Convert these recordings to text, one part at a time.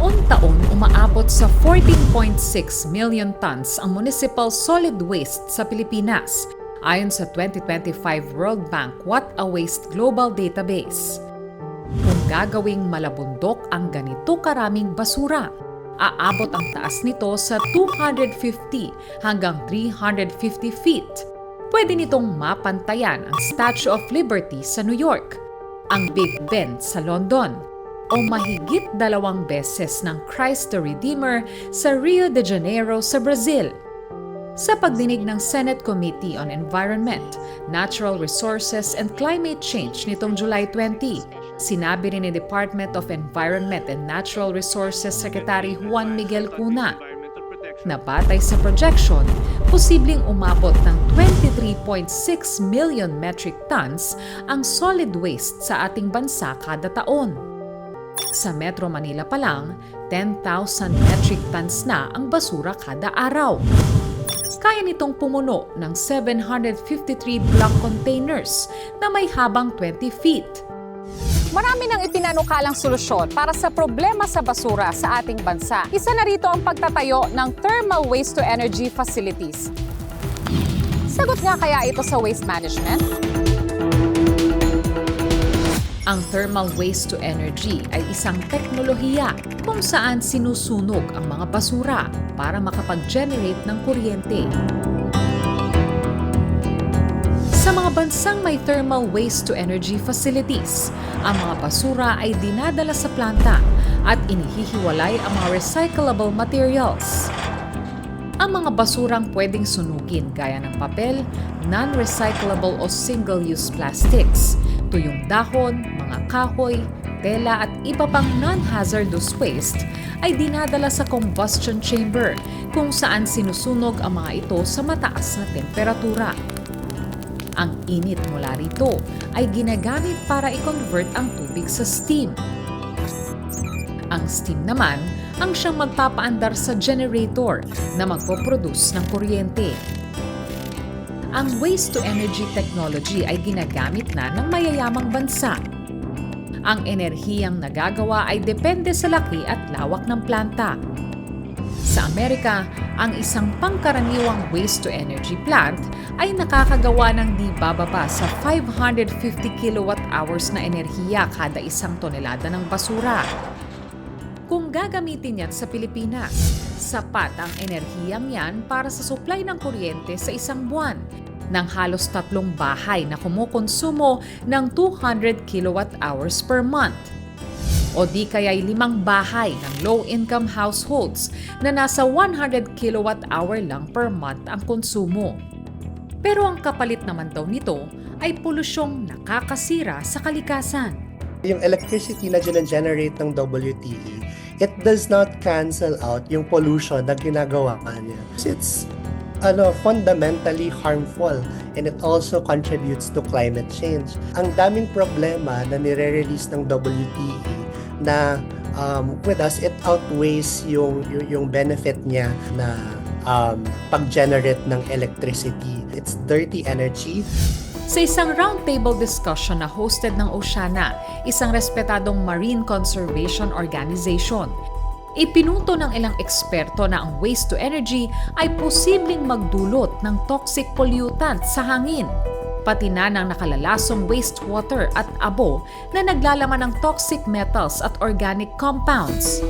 Taon-taon umaabot sa 14.6 million tons ang municipal solid waste sa Pilipinas, ayon sa 2025 World Bank What a Waste Global Database. Kung gagawing malabundok ang ganito karaming basura, aabot ang taas nito sa 250 hanggang 350 feet. Pwede nitong mapantayan ang Statue of Liberty sa New York, ang Big Ben sa London, o mahigit 2 beses ng Christ the Redeemer sa Rio de Janeiro sa Brazil. Sa pagdinig ng Senate Committee on Environment, Natural Resources and Climate Change nitong July 20, sinabi rin ni Department of Environment and Natural Resources Secretary Juan Miguel Cuna na batay sa projection, posibleng umabot ng 23.6 million metric tons ang solid waste sa ating bansa kada taon. Sa Metro Manila pa lang, 10,000 metric tons na ang basura kada araw. Kaya nitong pumuno ng 753 block containers na may habang 20 feet. Marami nang ipinanukalang solusyon para sa problema sa basura sa ating bansa. Isa na rito ang pagtatayo ng thermal waste-to-energy facilities. Sagot nga kaya ito sa waste management? Ang thermal waste-to-energy ay isang teknolohiya kung saan sinusunog ang mga basura para makapag-generate ng kuryente. Sa mga bansang may thermal waste-to-energy facilities, ang mga basura ay dinadala sa planta at inihihiwalay ang mga recyclable materials. Ang mga basurang pwedeng sunugin gaya ng papel, non-recyclable o single-use plastics, tuyong dahon, mga kahoy, tela at iba pang non-hazardous waste ay dinadala sa combustion chamber kung saan sinusunog ang mga ito sa mataas na temperatura. Ang init mula rito ay ginagamit para i-convert ang tubig sa steam. Ang steam naman ang siyang magpapaandar sa generator na magpoproduce ng kuryente. Ang waste-to-energy technology ay ginagamit na ng mayayamang bansa. Ang enerhiyang nagagawa ay depende sa laki at lawak ng planta. Sa Amerika, ang isang pangkaraniwang waste-to-energy plant ay nakakagawa ng di bababa sa 550 kilowatt-hours na enerhiya kada 1 tonelada ng basura. Kung gagamitin yan sa Pilipinas, sapat ang enerhiyang yan para sa supply ng kuryente sa 1 buwan ng halos 3 bahay na kumukonsumo ng 200 kilowatt-hours per month. O di kaya'y 5 bahay ng low-income households na nasa 100 kilowatt-hour lang per month ang konsumo. Pero ang kapalit naman daw nito ay polusyong nakakasira sa kalikasan. Yung electricity na generate ng WTE, it does not cancel out yung pollution na ginagawa niya. It's fundamentally harmful and it also contributes to climate change. Ang daming problema na nire-release ng WTE na with us, it outweighs yung benefit niya na pag-generate ng electricity. It's dirty energy. Sa isang roundtable discussion na hosted ng Oceana, isang respetadong marine conservation organization, ipinunto ng ilang eksperto na ang waste-to-energy ay posibleng magdulot ng toxic pollutant sa hangin, pati na ng nakalalasong wastewater at abo na naglalaman ng toxic metals at organic compounds.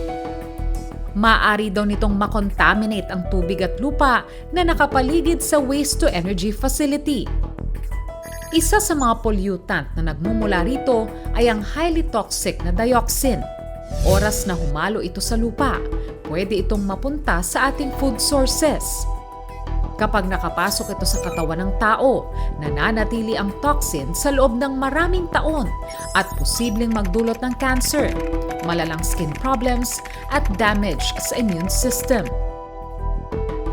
Maaari daw nitong makontaminate ang tubig at lupa na nakapaligid sa waste-to-energy facility. Isa sa mga pollutant na nagmumula rito ay ang highly toxic na dioxin. Oras na humalo ito sa lupa, pwede itong mapunta sa ating food sources. Kapag nakapasok ito sa katawan ng tao, nananatili ang toxin sa loob ng maraming taon at posibleng magdulot ng cancer, malalang skin problems at damage sa immune system.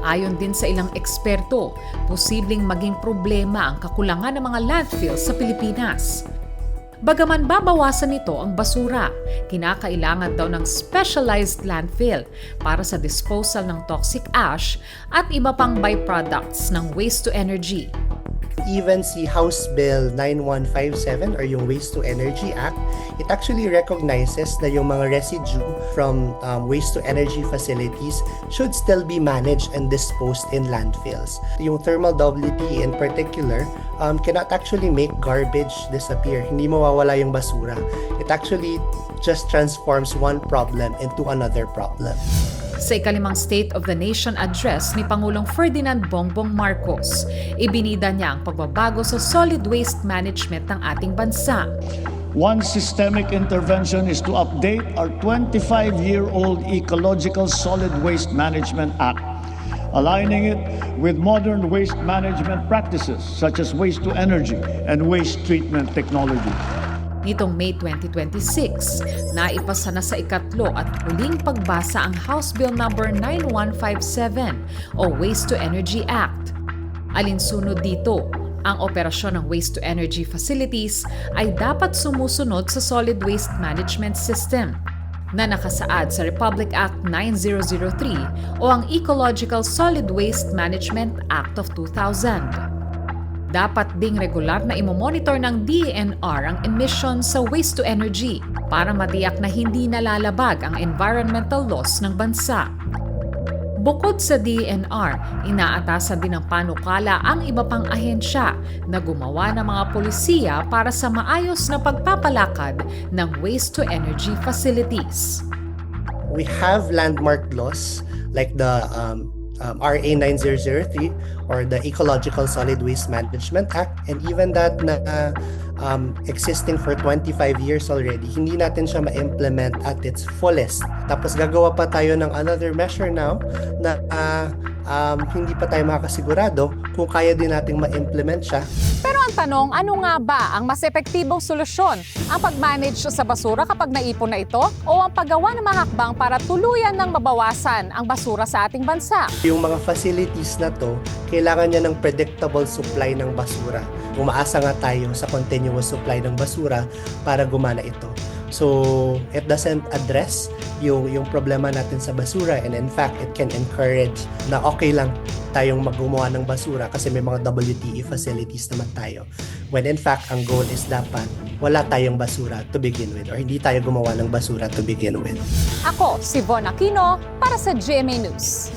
Ayon din sa ilang eksperto, posibleng maging problema ang kakulangan ng mga landfill sa Pilipinas. Bagaman babawasan nito ang basura, kinakailangan daw ng specialized landfill para sa disposal ng toxic ash at iba pang byproducts ng waste-to-energy. even si House Bill 9157 or yung Waste to Energy Act, it actually recognizes na yung mga residue from waste to energy facilities should still be managed and disposed in landfills. Yung thermal WTE in particular cannot actually make garbage disappear. Hindi mawawala yung basura. It actually just transforms one problem into another problem. Sa ikalimang State of the Nation address ni Pangulong Ferdinand Bongbong Marcos, ibinida niya ang pagbabago sa solid waste management ng ating bansa. One systemic intervention is to update our 25-year-old Ecological Solid Waste Management Act, aligning it with modern waste management practices such as waste to energy and waste treatment technology. Nitong May 2026, naipasa na sa ikatlo at huling pagbasa ang House Bill No. 9157 o Waste to Energy Act. Alinsunod dito, ang operasyon ng waste-to-energy facilities ay dapat sumusunod sa Solid Waste Management System na nakasaad sa Republic Act 9003 o ang Ecological Solid Waste Management Act of 2000. Dapat ding regular na imomonitor ng DENR ang emissions sa waste-to-energy para matiyak na hindi nalalabag ang environmental laws ng bansa. Bukod sa DENR, inaatasan din ng panukala ang iba pang ahensya na gumawa ng mga polisiya para sa maayos na pagpapalakad ng waste-to-energy facilities. We have landmark laws like the RA 9003 or the Ecological Solid Waste Management Act, and even that na existing for 25 years already, hindi natin siya ma-implement at its fullest. Tapos gagawa pa tayo ng another measure now na hindi pa tayo makakasigurado kung kaya din nating ma-implement siya. Pero ang tanong, ano nga ba ang mas epektibong solusyon? Ang pag-manage sa basura kapag naipon na ito o ang paggawa ng mga hakbang para tuluyan ng mabawasan ang basura sa ating bansa? Yung mga facilities na to, kailangan niya ng predictable supply ng basura. Umaasa nga tayo sa continuous supply ng basura para gumana ito. So, it doesn't address yung problema natin sa basura, and in fact, it can encourage na okay lang tayong maggumawa ng basura kasi may mga WTE facilities naman tayo. When in fact, ang goal is dapat wala tayong basura to begin with or hindi tayo gumawa ng basura to begin with. Ako, si Von Aquino, para sa GMA News.